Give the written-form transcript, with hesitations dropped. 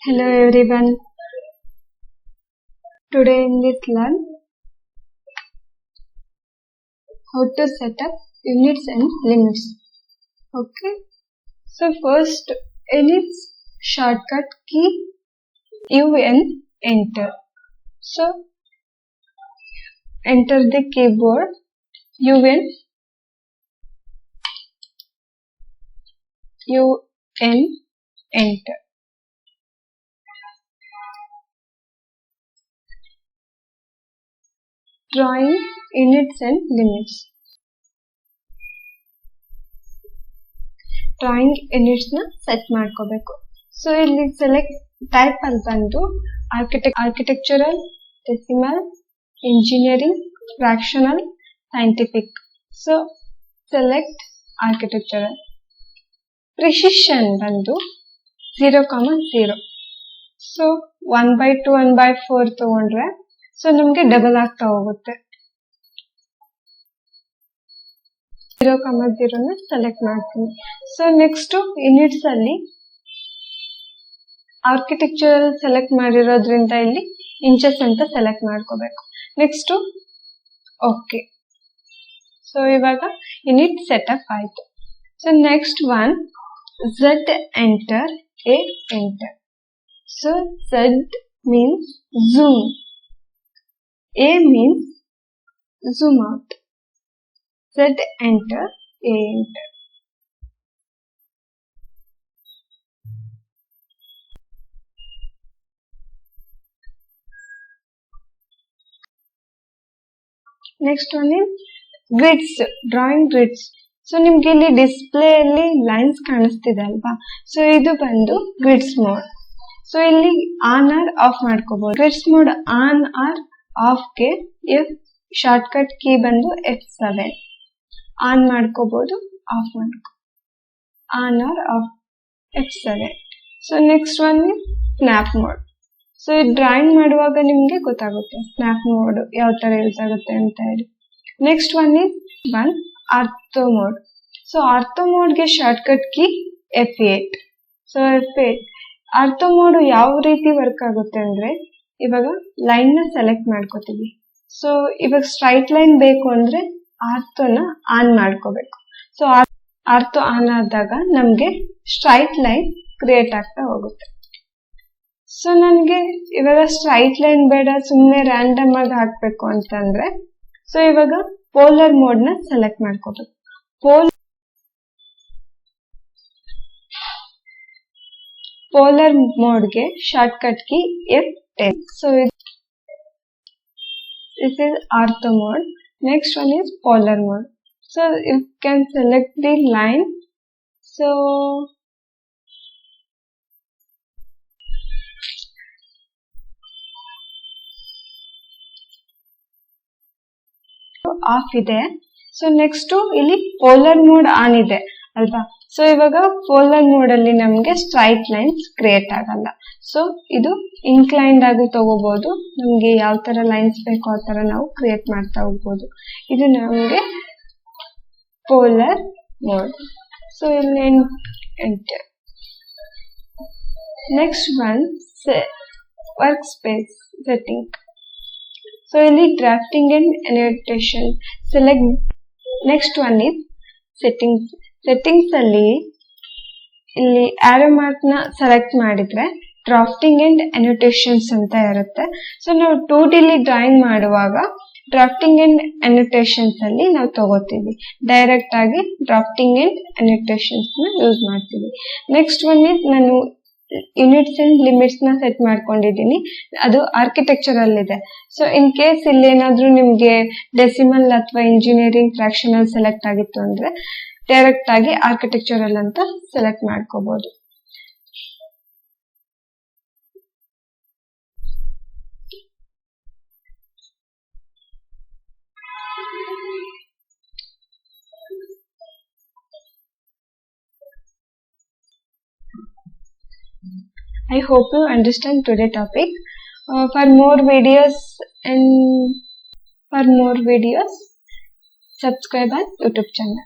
Hello everyone. Today in this learn how to set up units and limits. Okay. So first units shortcut key UN enter. So enter the keyboard UN enter. Drawing units and limits. Drawing units na set ಮಾಡ್ಕೋಬೇಕು. So ಇಲ್ಲಿ select type ಅಲ್ಲಿ ಬಂದು architectural, decimal, engineering, fractional, scientific. So select architectural. Precision ಬಂದು 0,0. So 1/2 1/4 ತಗೊಂಡ್ರೆ so ನಮಗೆ double ಆಗ್ತಾ ಹೋಗುತ್ತೆ. 0,0 ನ ಸೆಲೆಕ್ಟ್ ಮಾಡ್ತೀನಿ. ಸೊ ನೆಕ್ಸ್ಟ್ ಯೂನಿಟ್ಸ್ ಅಲ್ಲಿ ಆರ್ಕಿಟೆಕ್ಚರಲ್ ಸೆಲೆಕ್ಟ್ ಮಾಡಿರೋದ್ರಿಂದ ಇಲ್ಲಿ ಇಂಚಸ್ ಅಂತ ಸೆಲೆಕ್ಟ್ ಮಾಡ್ಕೋಬೇಕು. Next okay. ಸೊ ಇವಾಗ ಯೂನಿಟ್ ಸೆಟಪ್ ಆಯ್ತು. So next one Z enter A enter. So Z means zoom. A means zoom out. Z enter, A enter. Next one is grids, drawing grids. So ನಿಮಗೆ ಇಲ್ಲಿ display ಅಲ್ಲಿ lines ಕಾಣಿಸ್ತಿದೆ ಅಲ್ವಾ, so ಇದು ಬಂದು grids mode. So ಇಲ್ಲಿ on or off ಮಾಡ್ಕೋಬಹುದು. Grids mode on or off ಗೆ ಶಾರ್ಟ್ಕಟ್ ಕೀ ಬಂದು F7 ಆನ್ ಮಾಡ್ಕೋಬಹುದು, ಆಫ್ ಮಾಡ್ಕೋ on or off F7. So next one snap mode. So ಇದು ಡ್ರಾಯಿಂಗ್ ಮಾಡುವಾಗ ನಿಮ್ಗೆ ಗೊತ್ತಾಗುತ್ತೆ ಸ್ನ್ಯಾಪ್ ಮೋಡ್ ಯಾವ ತರ ಯೂಸ್ ಆಗುತ್ತೆ ಅಂತ ಹೇಳಿ. Next one ortho mode. So ortho ಮೋಡ್ಗೆ shortcut key F8. So F8 ortho mode ಯಾವ ರೀತಿ ವರ್ಕ್ ಆಗುತ್ತೆ ಅಂದ್ರೆ, ಇವಾಗ ಲೈನ್ ನ ಸೆಲೆಕ್ಟ್ ಮಾಡ್ಕೋತೀವಿ. ಸೊ ಇವಾಗ ಸ್ಟ್ರೈಟ್ ಲೈನ್ ಬೇಕು ಅಂದ್ರೆ ಆರ್ಥೋನ ಆನ್ ಮಾಡ್ಕೋಬೇಕು. ಸೊ ಆರ್ಥೋ ಆನ್ ಆದಾಗ ನಮ್ಗೆ ಸ್ಟ್ರೈಟ್ ಲೈನ್ ಕ್ರಿಯೇಟ್ ಆಗ್ತಾ ಹೋಗುತ್ತೆ. ಸೊ ನನ್ಗೆ ಇವಾಗ ಸ್ಟ್ರೈಟ್ ಲೈನ್ ಬೇಡ, ಸುಮ್ನೆ ರ್ಯಾಂಡಮ್ ಆಗಿ ಹಾಕ್ಬೇಕು ಅಂತಂದ್ರೆ ಸೊ ಇವಾಗ ಪೋಲರ್ ಮೋಡ್ ನ ಸೆಲೆಕ್ಟ್ ಮಾಡ್ಕೋಬೇಕು. ಪೋಲರ್ ಮೋಡ್ಗೆ shortcut key F10. So this is ortho mode. Next one is polar mode. So you can select the line. So of ಇದೆ. ಸೊ ನೆಕ್ಸ್ಟ್ ಇಲ್ಲಿ ಪೋಲರ್ ಮೋಡ್ ಆನ್ ಇದೆ ಅಲ್ವಾ. So ಇವಾಗ polar mode ಅಲ್ಲಿ ನಮ್ಗೆ straight lines create ಆಗಲ್ಲ. So ಇದು inclined ಆಗಿ ತಗೋಬಹುದು. ನಮ್ಗೆ ಯಾವ ತರ ಲೈನ್ಸ್ ಬೇಕು ಆ ತರ ನಾವು ಕ್ರಿಯೇಟ್ ಮಾಡ್ತಾ ಹೋಗ್ಬೋದು. ಇದು ನಮ್ಗೆ ಪೋಲರ್ ಮೋಡ್. ಸೊ ಇಲ್ಲಿ enter. Next one work space setting. So ಇಲ್ಲಿ drafting and annotation select. Next one is settings. Settings ಅಲ್ಲಿ ಇಲ್ಲಿ ಆರೋ ಮಾರ್ಕ್ ನ ಸೆಲೆಕ್ಟ್ ಮಾಡಿದ್ರೆ ಡ್ರಾಫ್ಟಿಂಗ್ ಅಂಡ್ ಅನೋಟೇಷನ್ಸ್ ಅಂತ ಇರುತ್ತೆ. ಸೊ ನಾವು 2D ಡ್ರಾಯಿಂಗ್ ಮಾಡುವಾಗ ಡ್ರಾಫ್ಟಿಂಗ್ ಅಂಡ್ ಅನೋಟೇಷನ್ಸ್ ಅಲ್ಲಿ ನಾವು ತಗೋತೀವಿ. ಡೈರೆಕ್ಟ್ ಆಗಿ ಡ್ರಾಫ್ಟಿಂಗ್ ಅಂಡ್ ಅನೋಟೇಷನ್ಸ್ ನ ಯೂಸ್ ಮಾಡ್ತೀವಿ. ನೆಕ್ಸ್ಟ್ ಒನ್ ಇಸ್ ನಾನು ಯೂನಿಟ್ಸ್ ಅಂಡ್ ಲಿಮಿಟ್ಸ್ ನ ಸೆಟ್ ಮಾಡ್ಕೊಂಡಿದ್ದೀನಿ. ಅದು ಆರ್ಕಿಟೆಕ್ಚರ್ ಅಲ್ಲಿ ಇದೆ. ಸೊ ಇನ್ ಕೇಸ್ ಇಲ್ಲಿ ಏನಾದ್ರೂ ನಿಮ್ಗೆ ಡೆಸಿಮಲ್ ಅಥವಾ ಇಂಜಿನಿಯರಿಂಗ್ ಫ್ರಾಕ್ಷನಲ್ ಸೆಲೆಕ್ಟ್ ಆಗಿತ್ತು ಅಂದ್ರೆ ಡೈರೆಕ್ಟ್ ಆಗಿ ಆರ್ಕಿಟೆಕ್ಚರಲ್ ಅಂತ ಸೆಲೆಕ್ಟ್ ಮಾಡ್ಕೋಬಹುದು. I hope you understand today's topic. For more videos, subscribe our YouTube channel.